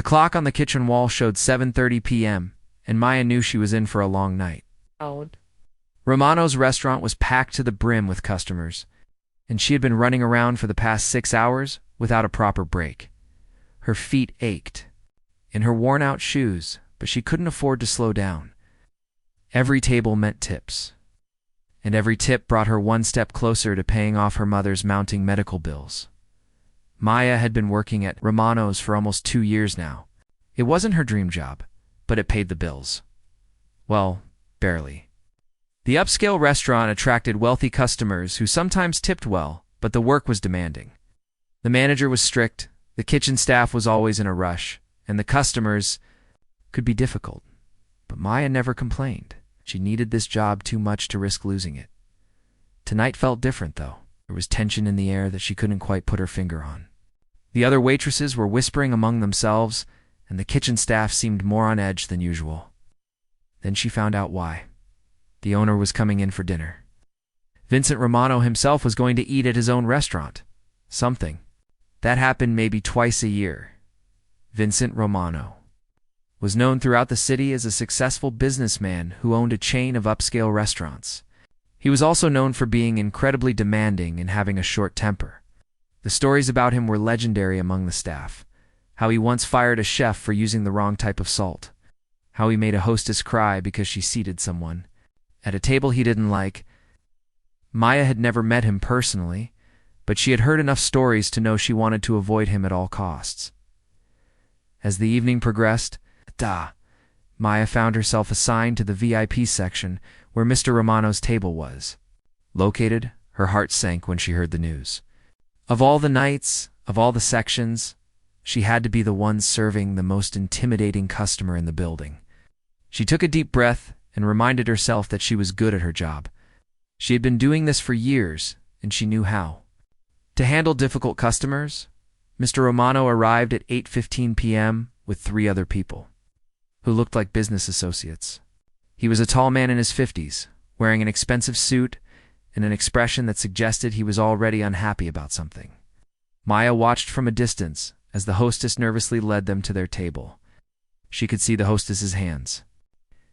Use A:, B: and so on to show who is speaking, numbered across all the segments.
A: The clock on the kitchen wall showed 7:30 p.m., and Maya knew she was in for a long night.
B: Out.
A: Romano's restaurant was packed to the brim with customers, and she had been running around for the past 6 hours without a proper break. Her feet ached, in her worn-out shoes, but she couldn't afford to slow down. Every table meant tips, and every tip brought her one step closer to paying off her mother's mounting medical bills. Maya had been working at Romano's for almost 2 years now. It wasn't her dream job, but it paid the bills. Well, barely. The upscale restaurant attracted wealthy customers who sometimes tipped well, but the work was demanding. The manager was strict, the kitchen staff was always in a rush, and the customers could be difficult. But Maya never complained. She needed this job too much to risk losing it. Tonight felt different, though. There was tension in the air that she couldn't quite put her finger on. The other waitresses were whispering among themselves, and the kitchen staff seemed more on edge than usual. Then she found out why. The owner was coming in for dinner. Vincent Romano himself was going to eat at his own restaurant. Something. That happened maybe twice a year. Vincent Romano was known throughout the city as a successful businessman who owned a chain of upscale restaurants. He was also known for being incredibly demanding and having a short temper. The stories about him were legendary among the staff. How he once fired a chef for using the wrong type of salt. How he made a hostess cry because she seated someone at a table he didn't like. Maya had never met him personally, but she had heard enough stories to know she wanted to avoid him at all costs. As the evening progressed, Maya found herself assigned to the VIP section where Mr. Romano's table was located. Her heart sank when she heard the news. Of all the nights, of all the sections, she had to be the one serving the most intimidating customer in the building. She took a deep breath and reminded herself that she was good at her job. She had been doing this for years, and she knew how. To handle difficult customers, Mr. Romano arrived at 8:15 p.m. with 3 other people, who looked like business associates. He was a tall man in his 50s, wearing an expensive suit and an expression that suggested he was already unhappy about something. Maya watched from a distance as the hostess nervously led them to their table. She could see the hostess's hands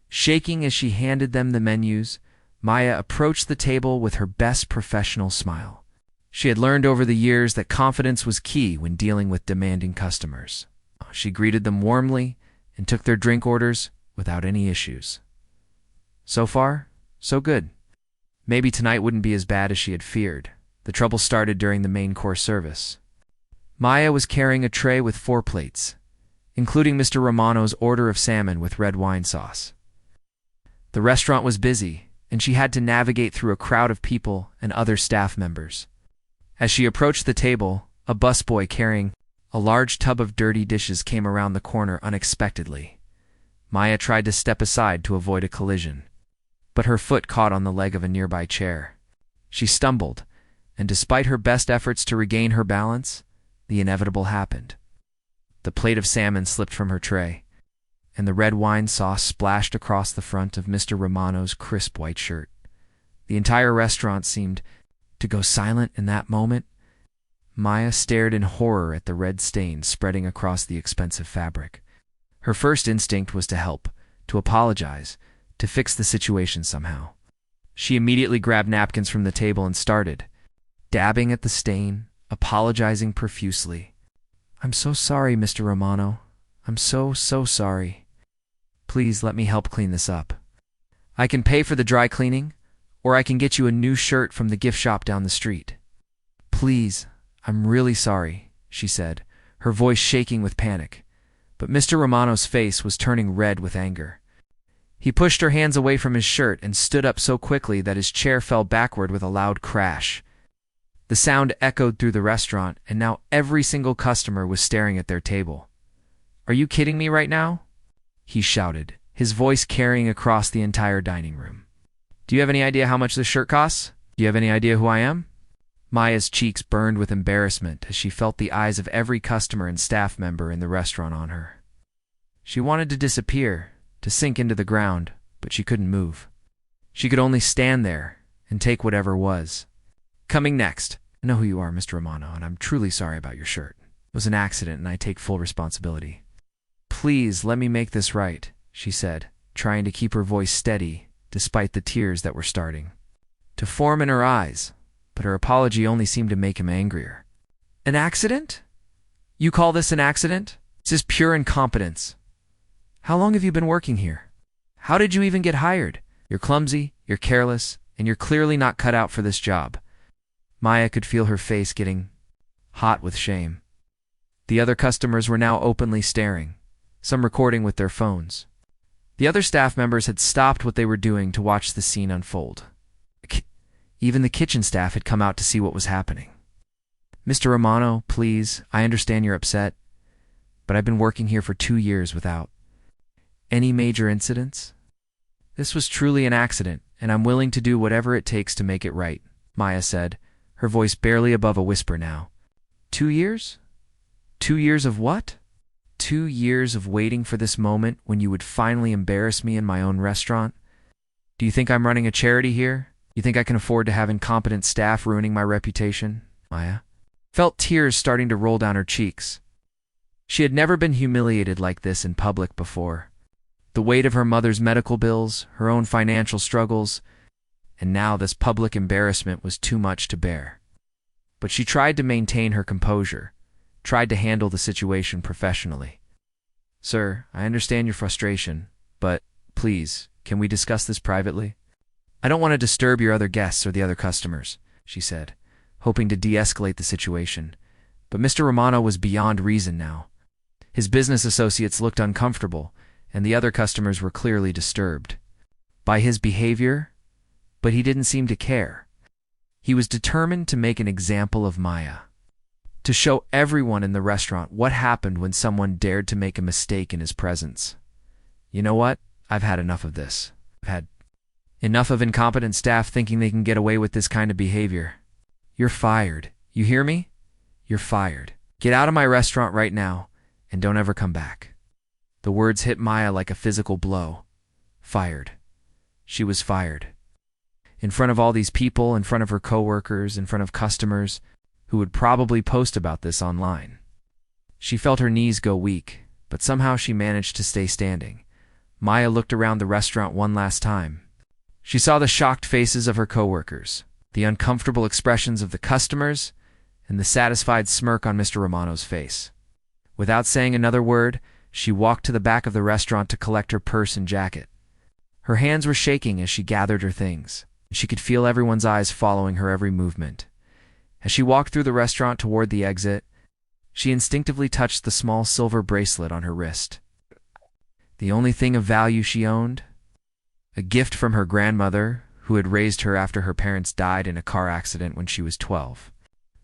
A: shaking as she handed them the menus. Maya approached the table with her best professional smile. She had learned over the years that confidence was key when dealing with demanding customers. She greeted them warmly and took their drink orders without any issues. So far, so good. Maybe tonight wouldn't be as bad as she had feared. The trouble started during the main course service. Maya was carrying a tray with 4 plates, including Mr. Romano's order of salmon with red wine sauce. The restaurant was busy, and she had to navigate through a crowd of people and other staff members. As she approached the table, a busboy carrying a large tub of dirty dishes came around the corner unexpectedly. Maya tried to step aside to avoid a collision, but her foot caught on the leg of a nearby chair. She stumbled, and despite her best efforts to regain her balance, the inevitable happened. The plate of salmon slipped from her tray, and the red wine sauce splashed across the front of Mr. Romano's crisp white shirt. The entire restaurant seemed to go silent in that moment. Maya stared in horror at the red stain spreading across the expensive fabric. Her first instinct was to help, to apologize, to fix the situation somehow. She immediately grabbed napkins from the table and started dabbing at the stain, apologizing profusely. "I'm so sorry, Mr. Romano. I'm so sorry. Please let me help clean this up. I can pay for the dry cleaning, or I can get you a new shirt from the gift shop down the street. Please, I'm really sorry," she said, her voice shaking with panic. But Mr. Romano's face was turning red with anger. He pushed her hands away from his shirt and stood up so quickly that his chair fell backward with a loud crash. The sound echoed through the restaurant, and now every single customer was staring at their table. "Are you kidding me right now?" he shouted, his voice carrying across the entire dining room. "Do you have any idea how much this shirt costs? Do you have any idea who I am?" Maya's cheeks burned with embarrassment as she felt the eyes of every customer and staff member in the restaurant on her. She wanted to disappear, to sink into the ground, but she couldn't move. She could only stand there and take whatever was. Coming next, "I know who you are, Mr. Romano, and I'm truly sorry about your shirt. It was an accident, and I take full responsibility." please let me make this right, she said, trying to keep her voice steady despite the tears that were starting to form in her eyes, but her apology only seemed to make him angrier. An accident? You call this an accident? This is pure incompetence. How long have you been working here? How did you even get hired? You're clumsy, you're careless, and you're clearly not cut out for this job. Maya could feel her face getting hot with shame. The other customers were now openly staring, some recording with their phones. The other staff members had stopped what they were doing to watch the scene unfold. Even the kitchen staff had come out to see what was happening. Mr. Romano, please, I understand you're upset, but I've been working here for 2 years without any major incidents. This was truly an accident, and I'm willing to do whatever it takes to make it right, Maya said, her voice barely above a whisper now. 2 years? 2 years of what? 2 years of waiting for this moment when you would finally embarrass me in my own restaurant? Do you think I'm running a charity here? You think I can afford to have incompetent staff ruining my reputation? Maya felt tears starting to roll down her cheeks. She had never been humiliated like this in public before. The weight of her mother's medical bills, her own financial struggles, and now this public embarrassment was too much to bear. But she tried to maintain her composure, tried to handle the situation professionally. Sir, I understand your frustration, but please, can we discuss this privately? I don't want to disturb your other guests or the other customers, she said, hoping to de-escalate the situation. But Mr. Romano was beyond reason now. His business associates looked uncomfortable, and the other customers were clearly disturbed by his behavior, but he didn't seem to care. He was determined to make an example of Maya, to show everyone in the restaurant what happened when someone dared to make a mistake in his presence. You know what? I've had enough of this. I've had enough of incompetent staff thinking they can get away with this kind of behavior. You're fired. You hear me? You're fired. Get out of my restaurant right now, and don't ever come back. The words hit Maya like a physical blow. Fired. She was fired. In front of all these people, in front of her coworkers, in front of customers, who would probably post about this online. She felt her knees go weak, but somehow she managed to stay standing. Maya looked around the restaurant one last time. She saw the shocked faces of her coworkers, the uncomfortable expressions of the customers, and the satisfied smirk on Mr. Romano's face. Without saying another word, she walked to the back of the restaurant to collect her purse and jacket. Her hands were shaking as she gathered her things. She could feel everyone's eyes following her every movement. As she walked through the restaurant toward the exit, she instinctively touched the small silver bracelet on her wrist. The only thing of value she owned? A gift from her grandmother, who had raised her after her parents died in a car accident when she was 12.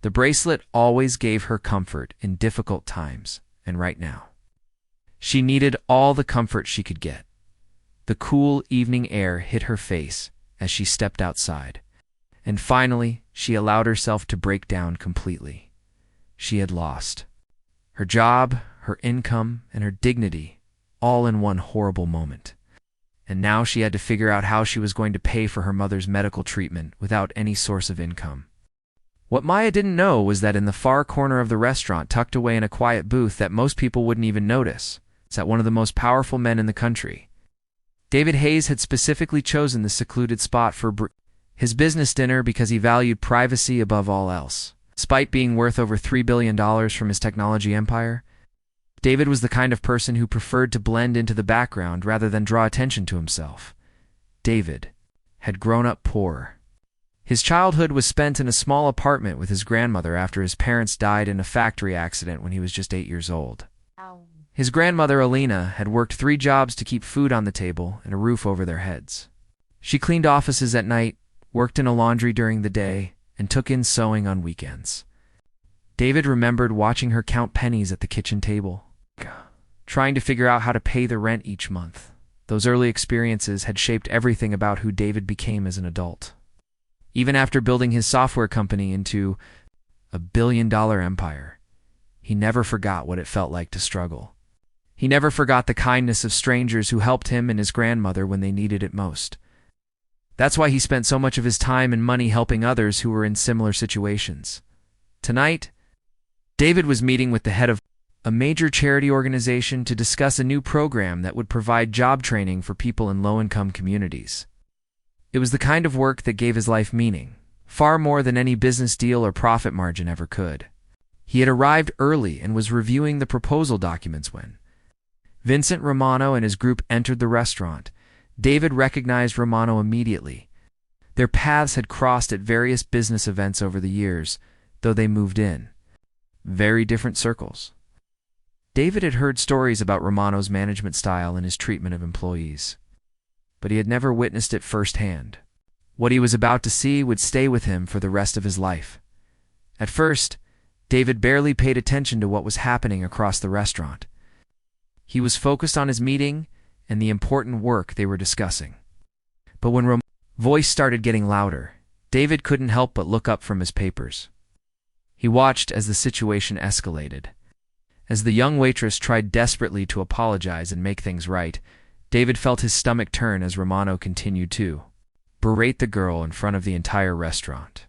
A: The bracelet always gave her comfort in difficult times, and right now, she needed all the comfort she could get. The cool evening air hit her face as she stepped outside, and finally, she allowed herself to break down completely. She had lost her job, her income, and her dignity, all in one horrible moment. And now she had to figure out how she was going to pay for her mother's medical treatment without any source of income. What Maya didn't know was that in the far corner of the restaurant, tucked away in a quiet booth that most people wouldn't even notice, sat one of the most powerful men in the country. David Hayes had specifically chosen the secluded spot for his business dinner because he valued privacy above all else. Despite being worth over $3 billion from his technology empire, David was the kind of person who preferred to blend into the background rather than draw attention to himself. David had grown up poor. His childhood was spent in a small apartment with his grandmother after his parents died in a factory accident when he was just 8 years old. His grandmother, Alina, had worked 3 jobs to keep food on the table and a roof over their heads. She cleaned offices at night, worked in a laundry during the day, and took in sewing on weekends. David remembered watching her count pennies at the kitchen table, trying to figure out how to pay the rent each month. Those early experiences had shaped everything about who David became as an adult. Even after building his software company into a billion-dollar empire, he never forgot what it felt like to struggle. He never forgot the kindness of strangers who helped him and his grandmother when they needed it most. That's why he spent so much of his time and money helping others who were in similar situations. Tonight, David was meeting with the head of a major charity organization, to discuss a new program that would provide job training for people in low-income communities. It was the kind of work that gave his life meaning, far more than any business deal or profit margin ever could. He had arrived early and was reviewing the proposal documents when Vincent Romano and his group entered the restaurant. David recognized Romano immediately. Their paths had crossed at various business events over the years, though they moved in very different circles. David had heard stories about Romano's management style and his treatment of employees, but he had never witnessed it firsthand. What he was about to see would stay with him for the rest of his life. At first, David barely paid attention to what was happening across the restaurant. He was focused on his meeting and the important work they were discussing. But when Romano's voice started getting louder, David couldn't help but look up from his papers. He watched as the situation escalated. As the young waitress tried desperately to apologize and make things right, David felt his stomach turn as Romano continued to berate the girl in front of the entire restaurant.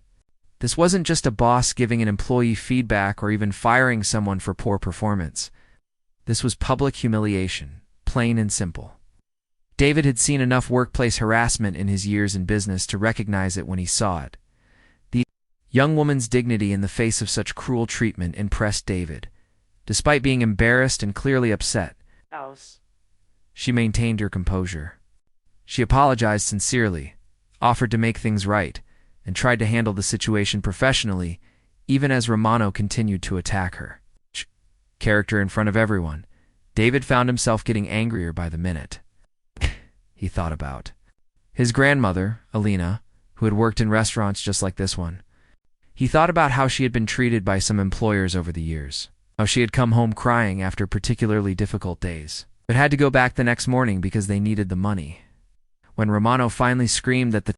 A: This wasn't just a boss giving an employee feedback or even firing someone for poor performance. This was public humiliation, plain and simple. David had seen enough workplace harassment in his years in business to recognize it when he saw it. The young woman's dignity in the face of such cruel treatment impressed David. Despite being embarrassed and clearly upset, she maintained her composure. She apologized sincerely, offered to make things right, and tried to handle the situation professionally, even as Romano continued to attack her. Character in front of everyone, David found himself getting angrier by the minute. He thought about his grandmother, Alina, who had worked in restaurants just like this one. He thought about how she had been treated by some employers over the years, how she had come home crying after particularly difficult days, but had to go back the next morning because they needed the money. When Romano finally screamed that the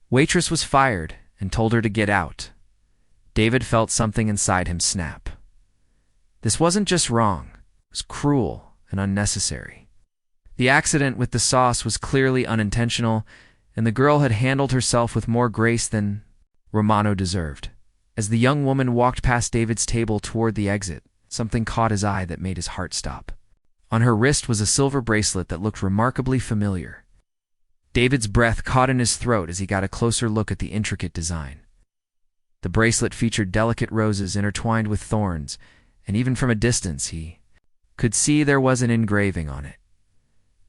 A: waitress was fired and told her to get out, David felt something inside him snap. This wasn't just wrong, it was cruel and unnecessary. The accident with the sauce was clearly unintentional, and the girl had handled herself with more grace than Romano deserved. As the young woman walked past David's table toward the exit, something caught his eye that made his heart stop. On her wrist was a silver bracelet that looked remarkably familiar. David's breath caught in his throat as he got a closer look at the intricate design. The bracelet featured delicate roses intertwined with thorns, and even from a distance he could see there was an engraving on it.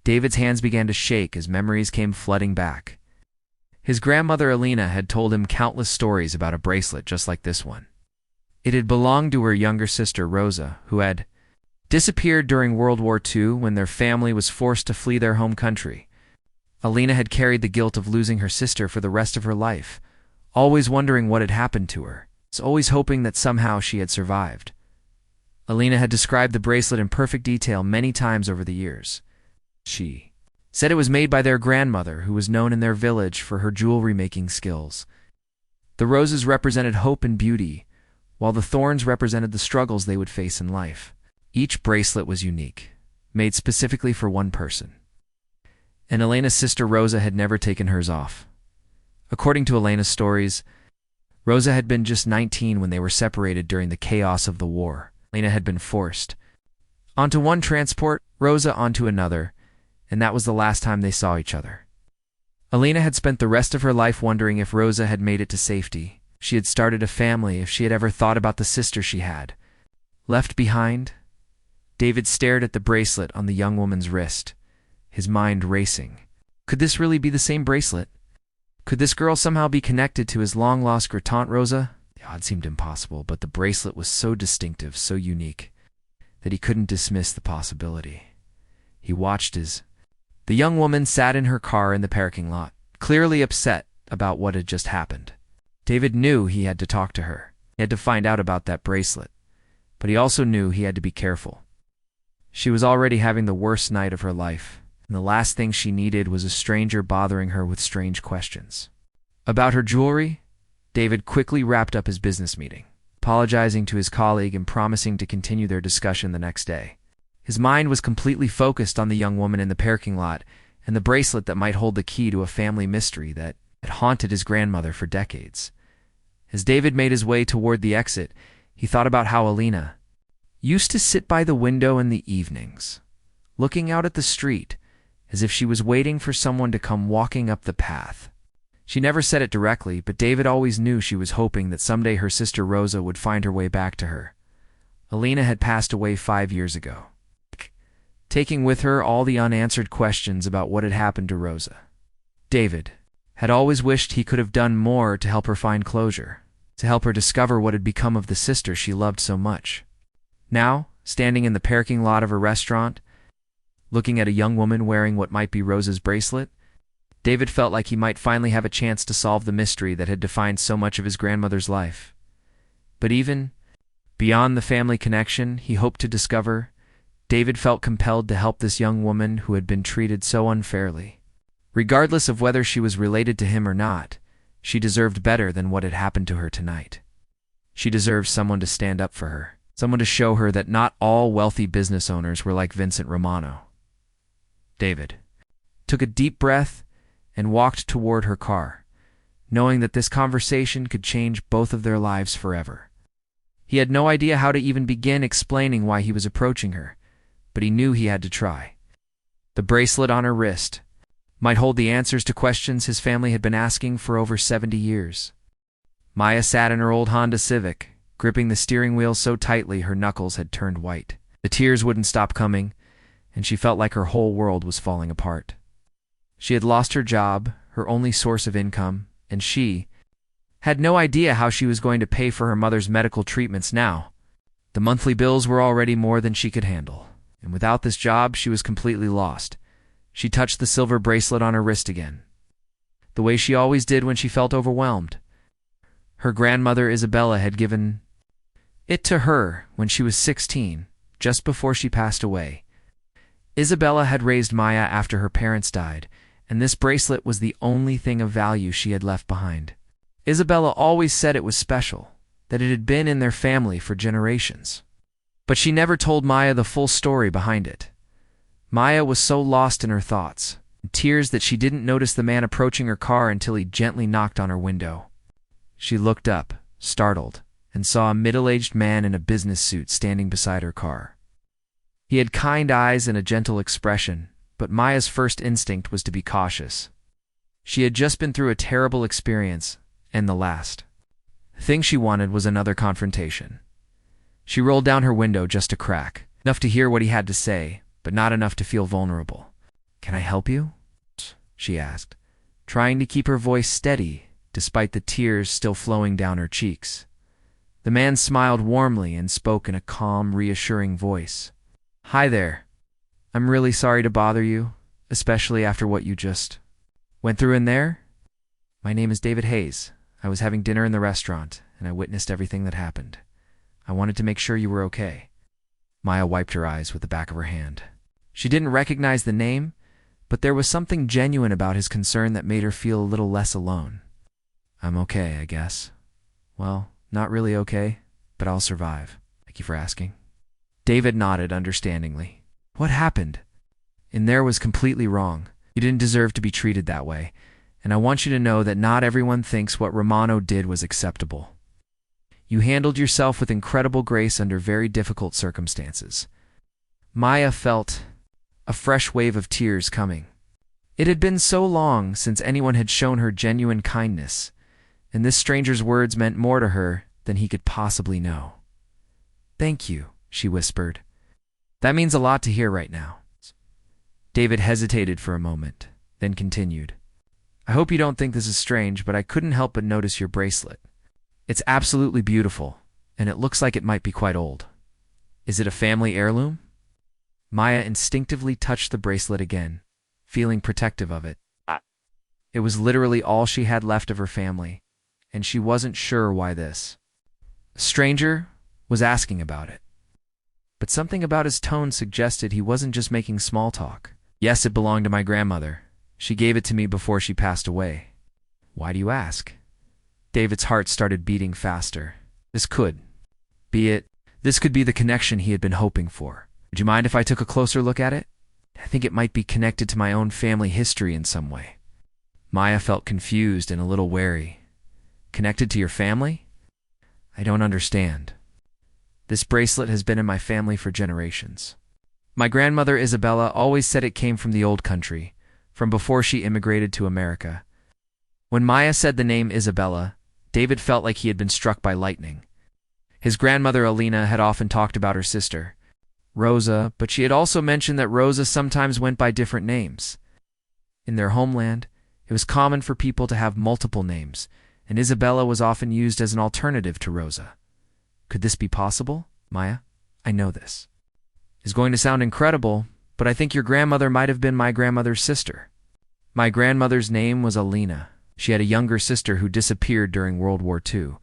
A: David's hands began to shake as memories came flooding back. His grandmother Alina had told him countless stories about a bracelet just like this one. It had belonged to her younger sister Rosa, who had disappeared during World War II when their family was forced to flee their home country. Alina had carried the guilt of losing her sister for the rest of her life, always wondering what had happened to her, always hoping that somehow she had survived. Alina had described the bracelet in perfect detail many times over the years. She said it was made by their grandmother, who was known in their village for her jewelry-making skills. The roses represented hope and beauty, while the thorns represented the struggles they would face in life. Each bracelet was unique, made specifically for one person. And Elena's sister Rosa had never taken hers off. According to Elena's stories, Rosa had been just 19 when they were separated during the chaos of the war. Elena had been forced onto one transport, Rosa onto another, and that was the last time they saw each other. Alina had spent the rest of her life wondering if Rosa had made it to safety, if she had started a family, if she had ever thought about the sister she had left behind. David stared at the bracelet on the young woman's wrist, his mind racing. Could this really be the same bracelet? Could this girl somehow be connected to his long-lost Tante Rosa? The odds seemed impossible, but the bracelet was so distinctive, so unique, that he couldn't dismiss the possibility. He watched as the young woman sat in her car in the parking lot, clearly upset about what had just happened. David knew he had to talk to her. He had to find out about that bracelet, but he also knew he had to be careful. She was already having the worst night of her life, and the last thing she needed was a stranger bothering her with strange questions. About her jewelry, David quickly wrapped up his business meeting, apologizing to his colleague and promising to continue their discussion the next day. His mind was completely focused on the young woman in the parking lot and the bracelet that might hold the key to a family mystery that had haunted his grandmother for decades. As David made his way toward the exit, he thought about how Alina used to sit by the window in the evenings, looking out at the street as if she was waiting for someone to come walking up the path. She never said it directly, but David always knew she was hoping that someday her sister Rosa would find her way back to her. Alina had passed away 5 years ago, taking with her all the unanswered questions about what had happened to Rosa. David had always wished he could have done more to help her find closure, to help her discover what had become of the sister she loved so much. Now, standing in the parking lot of a restaurant, looking at a young woman wearing what might be Rosa's bracelet, David felt like he might finally have a chance to solve the mystery that had defined so much of his grandmother's life. But even beyond the family connection he hoped to discover, David felt compelled to help this young woman who had been treated so unfairly. Regardless of whether she was related to him or not, she deserved better than what had happened to her tonight. She deserved someone to stand up for her, someone to show her that not all wealthy business owners were like Vincent Romano. David took a deep breath and walked toward her car, knowing that this conversation could change both of their lives forever. He had no idea how to even begin explaining why he was approaching her, but he knew he had to try. The bracelet on her wrist might hold the answers to questions his family had been asking for over 70 years. Maya sat in her old Honda Civic, gripping the steering wheel so tightly her knuckles had turned white. The tears wouldn't stop coming, and she felt like her whole world was falling apart. She had lost her job, her only source of income, and she had no idea how she was going to pay for her mother's medical treatments now. The monthly bills were already more than she could handle, and without this job she was completely lost. She touched the silver bracelet on her wrist again, the way she always did when she felt overwhelmed. Her grandmother Isabella had given it to her when she was 16, just before she passed away. Isabella had raised Maya after her parents died, and this bracelet was the only thing of value she had left behind. Isabella always said it was special, that it had been in their family for generations. But she never told Maya the full story behind it. Maya was so lost in her thoughts, in tears, that she didn't notice the man approaching her car until he gently knocked on her window. She looked up, startled, and saw a middle-aged man in a business suit standing beside her car. He had kind eyes and a gentle expression, but Maya's first instinct was to be cautious. She had just been through a terrible experience, and the last thing she wanted was another confrontation. She rolled down her window just a crack, enough to hear what he had to say, but not enough to feel vulnerable. "Can I help you?" she asked, trying to keep her voice steady despite the tears still flowing down her cheeks. The man smiled warmly and spoke in a calm, reassuring voice. "Hi there. I'm really sorry to bother you, especially after what you just went through in there. My name is David Hayes. I was having dinner in the restaurant, and I witnessed everything that happened. I wanted to make sure you were okay." Maya wiped her eyes with the back of her hand. She didn't recognize the name, but there was something genuine about his concern that made her feel a little less alone. "I'm okay, I guess. Well, not really okay, but I'll survive. Thank you for asking." David nodded understandingly. "What happened in there was completely wrong. You didn't deserve to be treated that way, and I want you to know that not everyone thinks what Romano did was acceptable. You handled yourself with incredible grace under very difficult circumstances." Maya felt a fresh wave of tears coming. It had been so long since anyone had shown her genuine kindness, and this stranger's words meant more to her than he could possibly know. "Thank you," she whispered. "That means a lot to hear right now." David hesitated for a moment, then continued. "I hope you don't think this is strange, but I couldn't help but notice your bracelet. It's absolutely beautiful, and it looks like it might be quite old. Is it a family heirloom?" Maya instinctively touched the bracelet again, feeling protective of it. It was literally all she had left of her family, and she wasn't sure why this stranger was asking about it. But something about his tone suggested he wasn't just making small talk. "Yes, it belonged to my grandmother. She gave it to me before she passed away." "Why do you ask?" David's heart started beating faster. This could be it. This could be the connection he had been hoping for. "Would you mind if I took a closer look at it? I think it might be connected to my own family history in some way." Maya felt confused and a little wary. "Connected to your family? I don't understand." This bracelet has been in my family for generations. My grandmother Isabella always said it came from the old country, from before she immigrated to America. When Maya said the name Isabella, David felt like he had been struck by lightning. His grandmother Alina had often talked about her sister, Rosa, but she had also mentioned that Rosa sometimes went by different names. In their homeland, it was common for people to have multiple names, and Isabella was often used as an alternative to Rosa. Could this be possible, Maya? I know this is going to sound incredible, but I think your grandmother might have been my grandmother's sister. My grandmother's name was Alina. She had a younger sister who disappeared during World War II.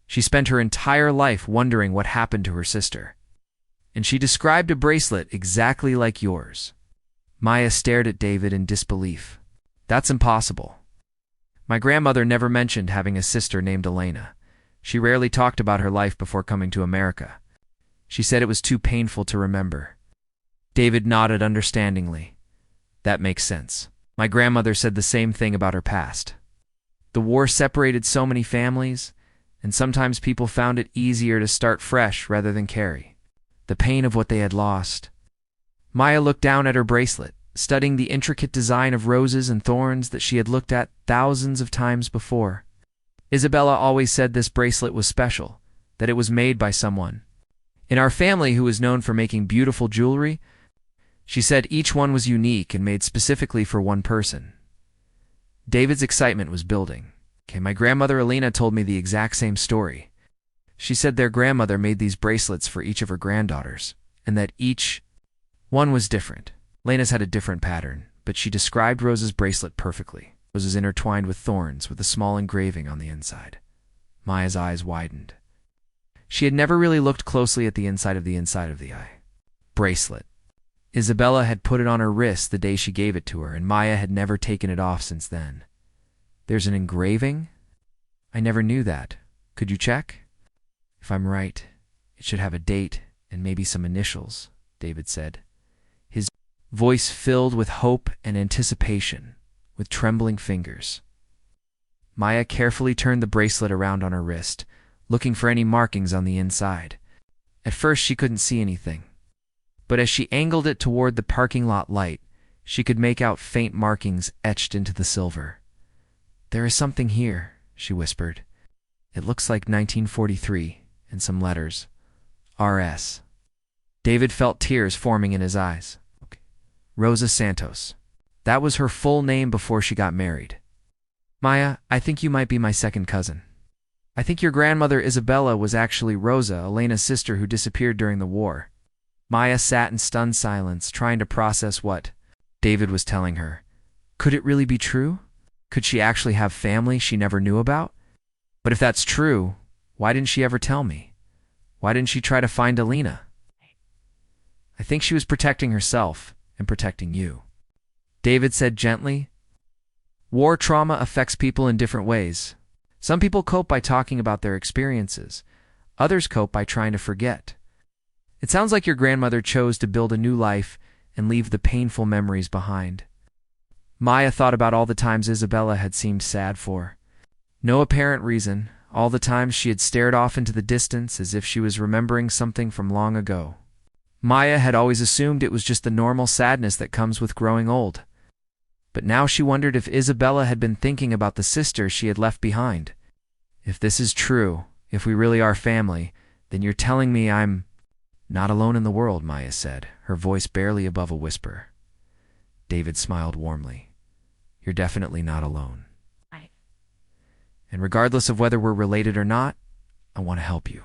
A: She spent her entire life wondering what happened to her sister. And she described a bracelet exactly like yours. Maya stared at David in disbelief. That's impossible. My grandmother never mentioned having a sister named Elena. She rarely talked about her life before coming to America. She said it was too painful to remember. David nodded understandingly. That makes sense. My grandmother said the same thing about her past. The war separated so many families, and sometimes people found it easier to start fresh rather than carry the pain of what they had lost. Maya looked down at her bracelet, studying the intricate design of roses and thorns that she had looked at thousands of times before. Isabella always said this bracelet was special, that it was made by someone in our family who was known for making beautiful jewelry. She said each one was unique and made specifically for one person. David's excitement was building. My grandmother Alina told me the exact same story. She said their grandmother made these bracelets for each of her granddaughters, and that each one was different. Lena's had a different pattern, but she described Rose's bracelet perfectly. Rose is intertwined with thorns with a small engraving on the inside. Maya's eyes widened. She had never really looked closely at the inside of the eye. Bracelet. Isabella had put it on her wrist the day she gave it to her, and Maya had never taken it off since then. There's an engraving? I never knew that. Could you check? If I'm right, it should have a date and maybe some initials, David said. His voice filled with hope and anticipation, with trembling fingers. Maya carefully turned the bracelet around on her wrist, looking for any markings on the inside. At first she couldn't see anything, but as she angled it toward the parking lot light, she could make out faint markings etched into the silver. There is something here, she whispered. It looks like 1943, and some letters. R.S. David felt tears forming in his eyes. Rosa Santos. That was her full name before she got married. Maya, I think you might be my second cousin. I think your grandmother Isabella was actually Rosa, Elena's sister who disappeared during the war. Maya sat in stunned silence, trying to process what David was telling her. Could it really be true? Could she actually have family she never knew about? But if that's true, why didn't she ever tell me? Why didn't she try to find Alina? I think she was protecting herself and protecting you. David said gently. War trauma affects people in different ways. Some people cope by talking about their experiences. Others cope by trying to forget. It sounds like your grandmother chose to build a new life and leave the painful memories behind. Maya thought about all the times Isabella had seemed sad for. No apparent reason, all the times she had stared off into the distance as if she was remembering something from long ago. Maya had always assumed it was just the normal sadness that comes with growing old. But now she wondered if Isabella had been thinking about the sister she had left behind. If this is true, if we really are family, then you're telling me I'm not alone in the world, Maya said, her voice barely above a whisper. David smiled warmly. You're definitely not alone. And regardless of whether we're related or not, I want to help you.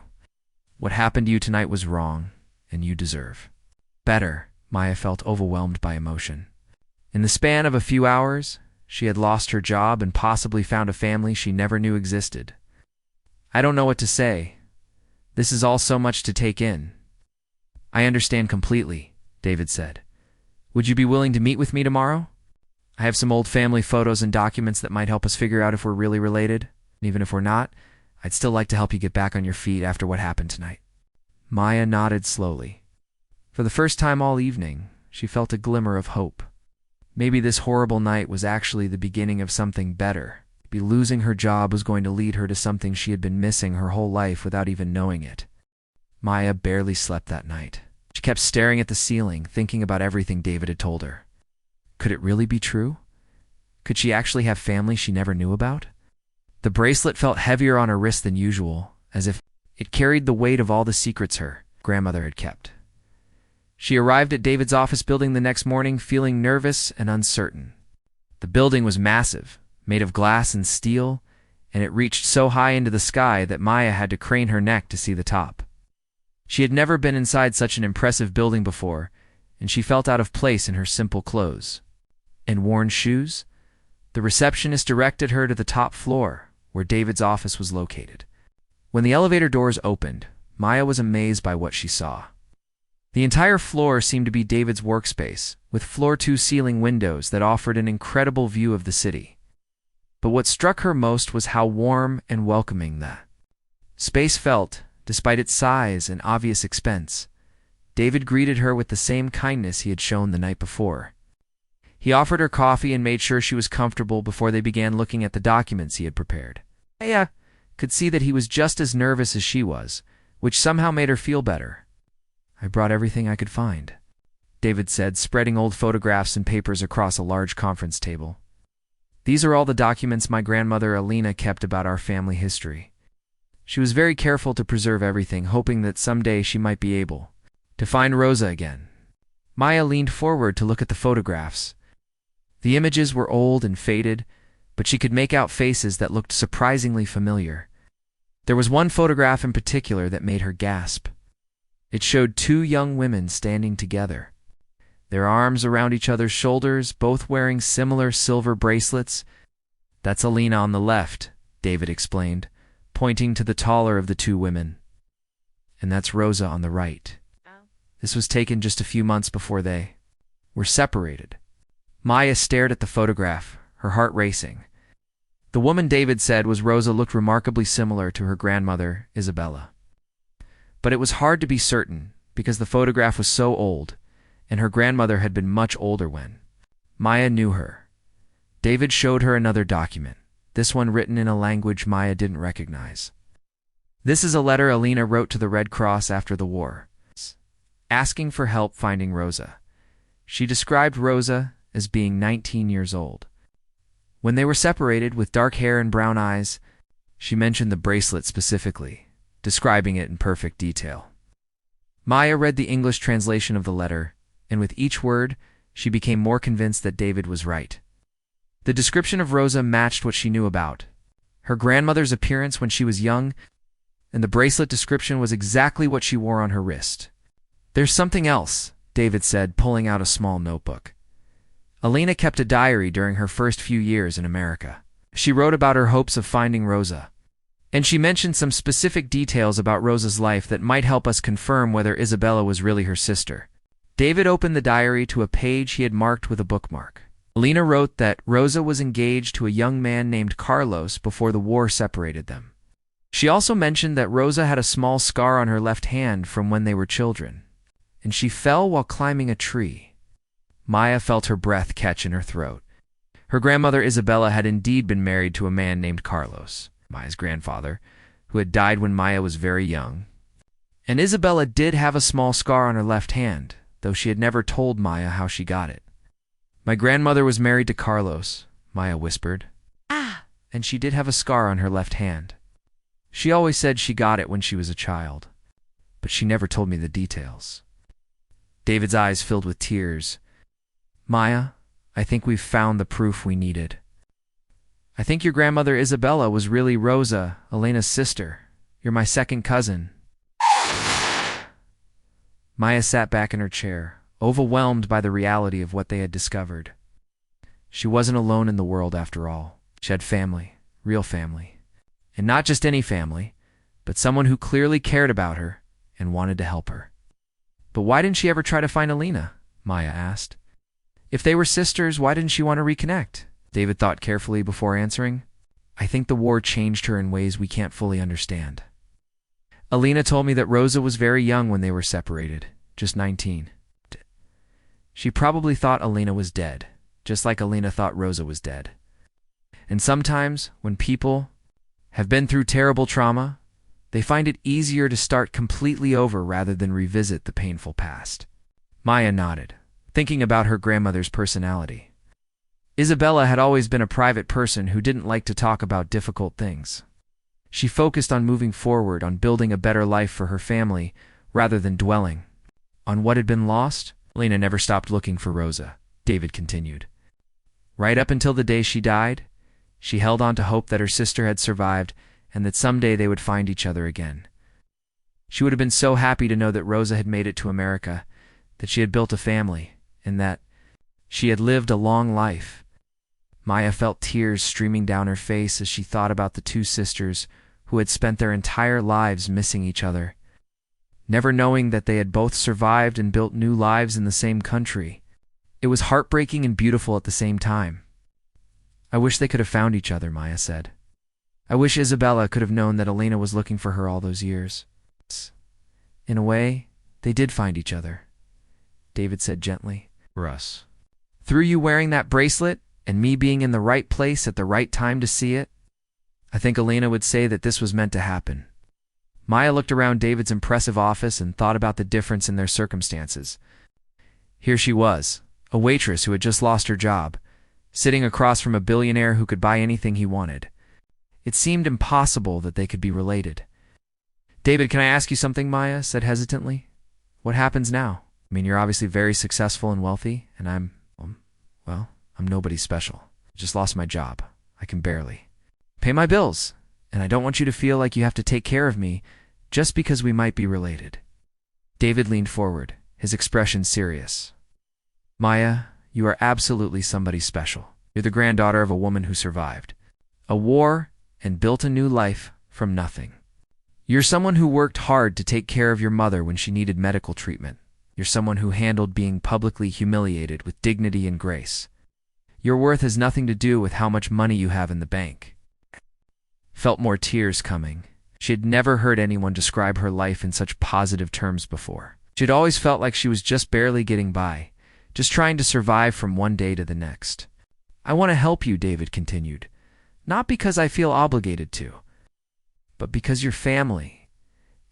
A: What happened to you tonight was wrong, and you deserve better. Maya felt overwhelmed by emotion. In the span of a few hours, she had lost her job and possibly found a family she never knew existed. I don't know what to say. This is all so much to take in. I understand completely, David said. Would you be willing to meet with me tomorrow? I have some old family photos and documents that might help us figure out if we're really related. And even if we're not, I'd still like to help you get back on your feet after what happened tonight. Maya nodded slowly. For the first time all evening, she felt a glimmer of hope. Maybe this horrible night was actually the beginning of something better. Maybe losing her job was going to lead her to something she had been missing her whole life without even knowing it. Maya barely slept that night. She kept staring at the ceiling, thinking about everything David had told her. Could it really be true? Could she actually have family she never knew about? The bracelet felt heavier on her wrist than usual, as if it carried the weight of all the secrets her grandmother had kept. She arrived at David's office building the next morning feeling nervous and uncertain. The building was massive, made of glass and steel, and it reached so high into the sky that Maya had to crane her neck to see the top. She had never been inside such an impressive building before, and she felt out of place in her simple clothes and worn shoes. The receptionist directed her to the top floor, where David's office was located. When the elevator doors opened, Maya was amazed by what she saw. The entire floor seemed to be David's workspace, with floor-to ceiling windows that offered an incredible view of the city. But what struck her most was how warm and welcoming the space felt, despite its size and obvious expense. David greeted her with the same kindness he had shown the night before. He offered her coffee and made sure she was comfortable before they began looking at the documents he had prepared. Maya could see that he was just as nervous as she was, which somehow made her feel better. "I brought everything I could find," David said, spreading old photographs and papers across a large conference table. "These are all the documents my grandmother Alina kept about our family history. She was very careful to preserve everything, hoping that someday she might be able to find Rosa again." Maya leaned forward to look at the photographs. The images were old and faded, but she could make out faces that looked surprisingly familiar. There was one photograph in particular that made her gasp. It showed two young women standing together, their arms around each other's shoulders, both wearing similar silver bracelets. "That's Alina on the left," David explained, pointing to the taller of the two women. "And that's Rosa on the right. This was taken just a few months before they were separated." Maya stared at the photograph, her heart racing. The woman David said was Rosa looked remarkably similar to her grandmother, Isabella. But it was hard to be certain, because the photograph was so old, and her grandmother had been much older when Maya knew her. David showed her another document, this one written in a language Maya didn't recognize. "This is a letter Alina wrote to the Red Cross after the war, asking for help finding Rosa. She described Rosa as being 19 years old. When they were separated, with dark hair and brown eyes, she mentioned the bracelet specifically, describing it in perfect detail." Maya read the English translation of the letter, and with each word, she became more convinced that David was right. The description of Rosa matched what she knew about her grandmother's appearance when she was young, and the bracelet description was exactly what she wore on her wrist. "There's something else," David said, pulling out a small notebook. "Alina kept a diary during her first few years in America. She wrote about her hopes of finding Rosa, and she mentioned some specific details about Rosa's life that might help us confirm whether Isabella was really her sister." David opened the diary to a page he had marked with a bookmark. Alina wrote that Rosa was engaged to a young man named Carlos before the war separated them. She also mentioned that Rosa had a small scar on her left hand from when they were children, and she fell while climbing a tree. Maya felt her breath catch in her throat. Her grandmother Isabella had indeed been married to a man named Carlos, Maya's grandfather, who had died when Maya was very young. And Isabella did have a small scar on her left hand, though she had never told Maya how she got it. "My grandmother was married to Carlos," Maya whispered. "And she did have a scar on her left hand. She always said she got it when she was a child, but she never told me the details." David's eyes filled with tears. "Maya, I think we've found the proof we needed. I think your grandmother Isabella was really Rosa, Elena's sister. You're my second cousin." Maya sat back in her chair, overwhelmed by the reality of what they had discovered. She wasn't alone in the world after all. She had family, real family. And not just any family, but someone who clearly cared about her and wanted to help her. "But why didn't she ever try to find Alina?" Maya asked. "If they were sisters, why didn't she want to reconnect?" David thought carefully before answering. "I think the war changed her in ways we can't fully understand. Alina told me that Rosa was very young when they were separated, just 19. She probably thought Alina was dead, just like Alina thought Rosa was dead. And sometimes, when people have been through terrible trauma, They find it easier to start completely over rather than revisit the painful past. Maya nodded, thinking about her grandmother's personality. Isabella had always been a private person who didn't like to talk about difficult things. She focused on moving forward, on building a better life for her family, rather than dwelling on what had been lost. Elena never stopped looking for Rosa, David continued. Right up until the day she died, she held on to hope that her sister had survived and that someday they would find each other again. She would have been so happy to know that Rosa had made it to America, that she had built a family, and that she had lived a long life. Maya felt tears streaming down her face as she thought about the two sisters who had spent their entire lives missing each other, never knowing that they had both survived and built new lives in the same country. It was heartbreaking and beautiful at the same time. I wish they could have found each other, Maya said. I wish Isabella could have known that Elena was looking for her all those years. In a way, they did find each other, David said gently.
B: Russ.
A: Through you wearing that bracelet and me being in the right place at the right time to see it, I think Elena would say that this was meant to happen. Maya looked around David's impressive office and thought about the difference in their circumstances. Here she was, a waitress who had just lost her job, sitting across from a billionaire who could buy anything he wanted. It seemed impossible that they could be related. David, can I ask you something? Maya said hesitantly. What happens now? I mean, you're obviously very successful and wealthy, and I'm nobody special. I just lost my job. I can barely pay my bills, and I don't want you to feel like you have to take care of me just because we might be related. David leaned forward, his expression serious. Maya, you are absolutely somebody special. You're the granddaughter of a woman who survived a war and built a new life from nothing. You're someone who worked hard to take care of your mother when she needed medical treatment. You're someone who handled being publicly humiliated with dignity and grace. Your worth has nothing to do with how much money you have in the bank. Felt more tears coming. She had never heard anyone describe her life in such positive terms before. She had always felt like she was just barely getting by, just trying to survive from one day to the next. I want to help you, David continued, not because I feel obligated to, but because you're family,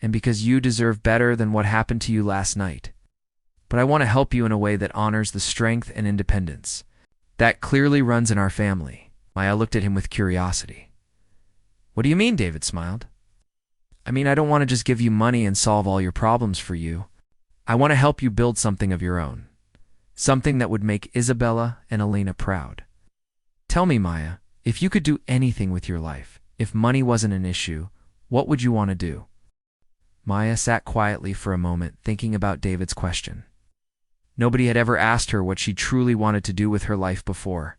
A: and because you deserve better than what happened to you last night. But I want to help you in a way that honors the strength and independence that clearly runs in our family. Maya looked at him with curiosity. What do you mean? David smiled. I mean, I don't want to just give you money and solve all your problems for you. I want to help you build something of your own. Something that would make Isabella and Elena proud. Tell me, Maya, if you could do anything with your life, if money wasn't an issue, what would you want to do? Maya sat quietly for a moment, thinking about David's question. Nobody had ever asked her what she truly wanted to do with her life before.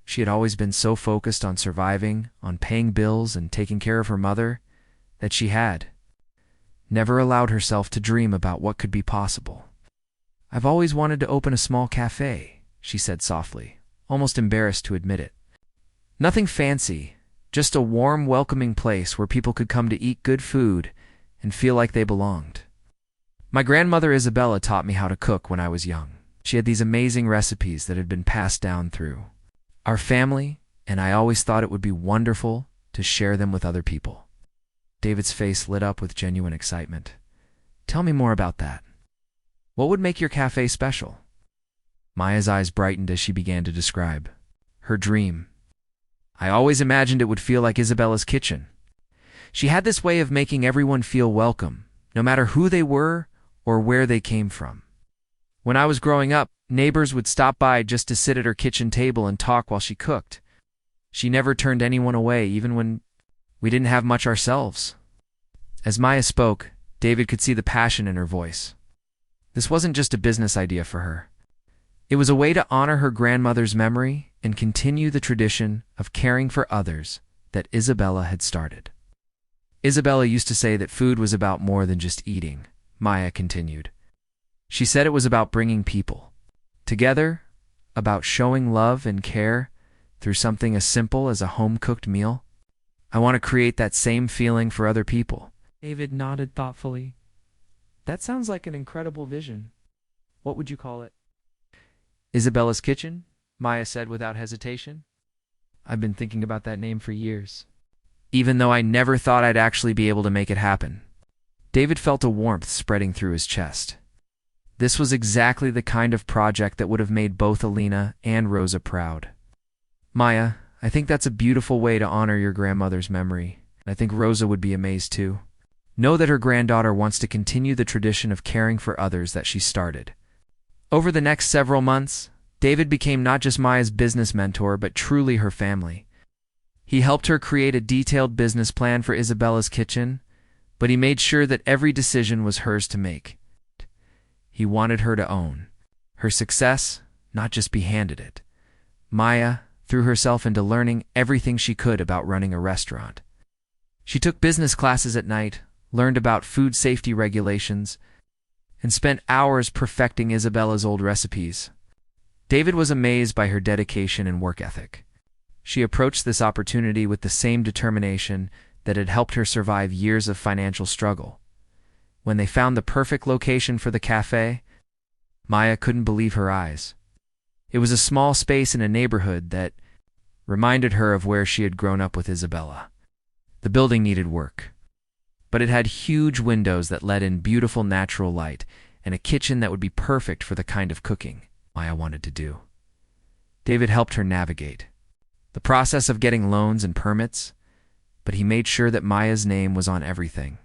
A: She had always been so focused on surviving, on paying bills and taking care of her mother, that she had never allowed herself to dream about what could be possible. I've always wanted to open a small cafe, she said softly, almost embarrassed to admit it. Nothing fancy, just a warm, welcoming place where people could come to eat good food and feel like they belonged. My grandmother Isabella taught me how to cook when I was young. She had these amazing recipes that had been passed down through our family, and I always thought it would be wonderful to share them with other people. David's face lit up with genuine excitement. Tell me more about that. What would make your cafe special? Maya's eyes brightened as she began to describe her dream. I always imagined it would feel like Isabella's kitchen. She had this way of making everyone feel welcome, no matter who they were or where they came from. When I was growing up, neighbors would stop by just to sit at her kitchen table and talk while she cooked. She never turned anyone away, even when we didn't have much ourselves. As Maya spoke, David could see the passion in her voice. This wasn't just a business idea for her. It was a way to honor her grandmother's memory and continue the tradition of caring for others that Isabella had started. Isabella used to say that food was about more than just eating, Maya continued. She said it was about bringing people together, about showing love and care through something as simple as a home-cooked meal. I want to create that same feeling for other people. David nodded thoughtfully. That sounds like an incredible vision. What would you call it? Isabella's Kitchen, Maya said without hesitation. I've been thinking about that name for years. even though I never thought I'd actually be able to make it happen. David felt a warmth spreading through his chest. This was exactly the kind of project that would have made both Alina and Rosa proud. Maya, I think that's a beautiful way to honor your grandmother's memory. I think Rosa would be amazed too. Know that her granddaughter wants to continue the tradition of caring for others that she started. Over the next several months, David became not just Maya's business mentor, but truly her family. He helped her create a detailed business plan for Isabella's kitchen, but he made sure that every decision was hers to make. He wanted her to own her success, not just be handed it. Maya threw herself into learning everything she could about running a restaurant. She took business classes at night, learned about food safety regulations, and spent hours perfecting Isabella's old recipes. David was amazed by her dedication and work ethic. She approached this opportunity with the same determination that had helped her survive years of financial struggle. When they found the perfect location for the cafe, Maya couldn't believe her eyes. It was a small space in a neighborhood that reminded her of where she had grown up with Isabella. The building needed work, but it had huge windows that let in beautiful natural light and a kitchen that would be perfect for the kind of cooking Maya wanted to do. David helped her navigate the process of getting loans and permits, but he made sure that Maya's name was on everything.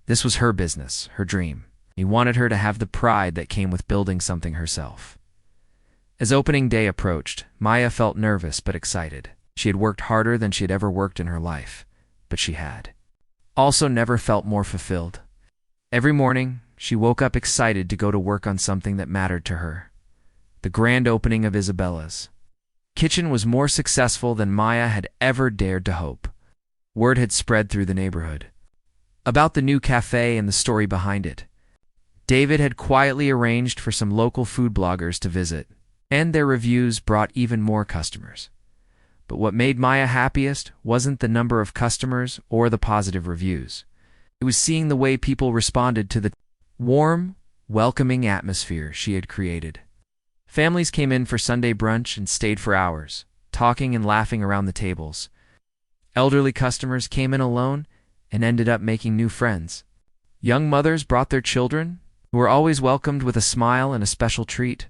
A: This was her business, her dream. He wanted her to have the pride that came with building something herself. As opening day approached, Maya felt nervous but excited. She had worked harder than she had ever worked in her life, but she had also never felt more fulfilled. Every morning, she woke up excited to go to work on something that mattered to her. The grand opening of Isabella's kitchen was more successful than Maya had ever dared to hope. Word had spread through the neighborhood about the new cafe and the story behind it. David had quietly arranged for some local food bloggers to visit, and their reviews brought even more customers. But what made Maya happiest wasn't the number of customers or the positive reviews. It was seeing the way people responded to the warm, welcoming atmosphere she had created. Families came in for Sunday brunch and stayed for hours, talking and laughing around the tables. Elderly customers came in alone and ended up making new friends. Young mothers brought their children, who were always welcomed with a smile and a special treat.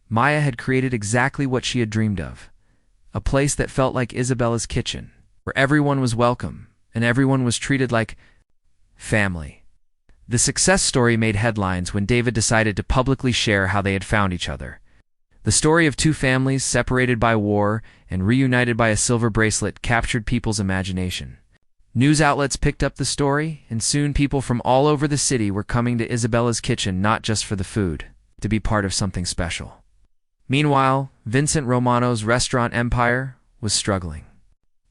A: Maya had created exactly what she had dreamed of, a place that felt like Isabella's kitchen, where everyone was welcome and everyone was treated like family. The success story made headlines when David decided to publicly share how they had found each other. The story of two families separated by war and reunited by a silver bracelet captured people's imagination. News outlets picked up the story, and soon people from all over the city were coming to Isabella's kitchen not just for the food, to be part of something special. Meanwhile, Vincent Romano's restaurant empire was struggling.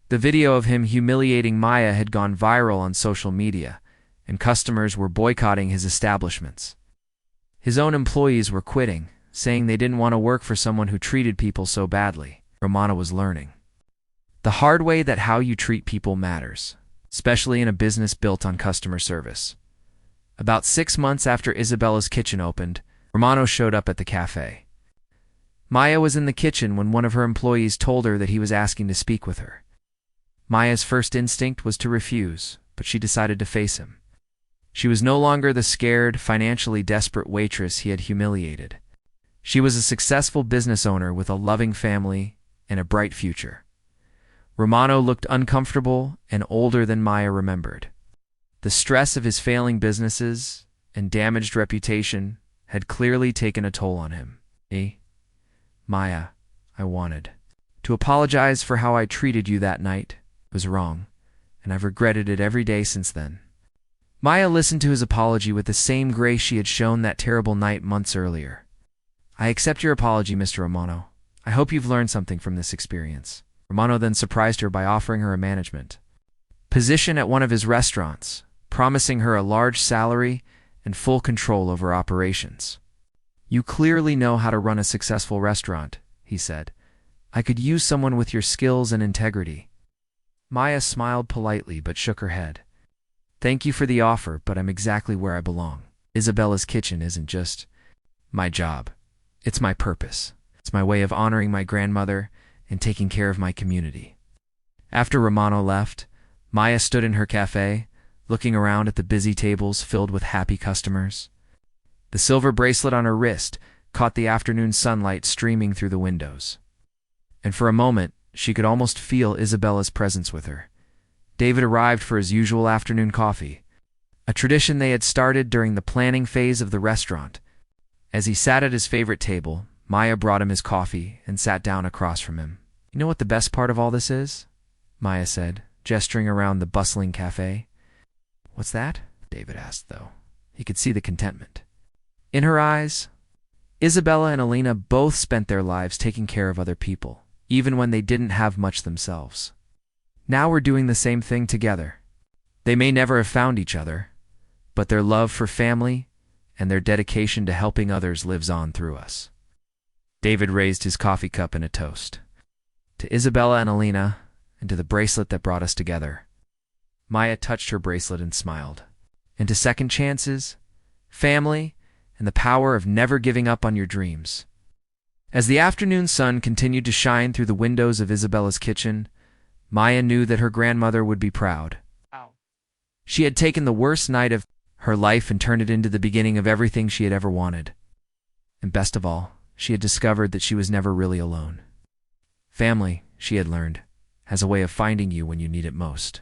A: The video of him humiliating Maya had gone viral on social media, and customers were boycotting his establishments. His own employees were quitting, saying they didn't want to work for someone who treated people so badly. Romano was learning the hard way that how you treat people matters, especially in a business built on customer service. About 6 months after Isabella's kitchen opened, Romano showed up at the cafe. Maya was in the kitchen when one of her employees told her that he was asking to speak with her. Maya's first instinct was to refuse, but she decided to face him. She was no longer the scared, financially desperate waitress he had humiliated. She was a successful business owner with a loving family and a bright future. Romano looked uncomfortable and older than Maya remembered. The stress of his failing businesses and damaged reputation had clearly taken a toll on him. Maya, I wanted to apologize for how I treated you that night. It was wrong, and I've regretted it every day since then. Maya listened to his apology with the same grace she had shown that terrible night months earlier. I accept your apology, Mr. Romano. I hope you've learned something from this experience. Romano then surprised her by offering her a management position at one of his restaurants, promising her a large salary and full control over operations. You clearly know how to run a successful restaurant, he said. I could use someone with your skills and integrity. Maya smiled politely but shook her head. Thank you for the offer, but I'm exactly where I belong. Isabella's kitchen isn't just my job. It's my purpose. It's my way of honoring my grandmother and taking care of my community. After Romano left, Maya stood in her cafe, looking around at the busy tables filled with happy customers. The silver bracelet on her wrist caught the afternoon sunlight streaming through the windows. And for a moment, she could almost feel Isabella's presence with her. David arrived for his usual afternoon coffee, a tradition they had started during the planning phase of the restaurant. As he sat at his favorite table, Maya brought him his coffee and sat down across from him. "You know what the best part of all this is?" Maya said, gesturing around the bustling cafe. "What's that?" David asked, though. He could see the contentment in her eyes. Isabella and Alina both spent their lives taking care of other people, even when they didn't have much themselves. Now we're doing the same thing together. They may never have found each other, but their love for family and their dedication to helping others lives on through us. David raised his coffee cup in a toast. To Isabella and Alina, and to the bracelet that brought us together. Maya touched her bracelet and smiled. And to second chances, family, and the power of never giving up on your dreams. As the afternoon sun continued to shine through the windows of Isabella's kitchen, Maya knew that her grandmother would be proud. She had taken the worst night of her life and turned it into the beginning of everything she had ever wanted. And best of all, she had discovered that she was never really alone. Family, she had learned, has a way of finding you when you need it most.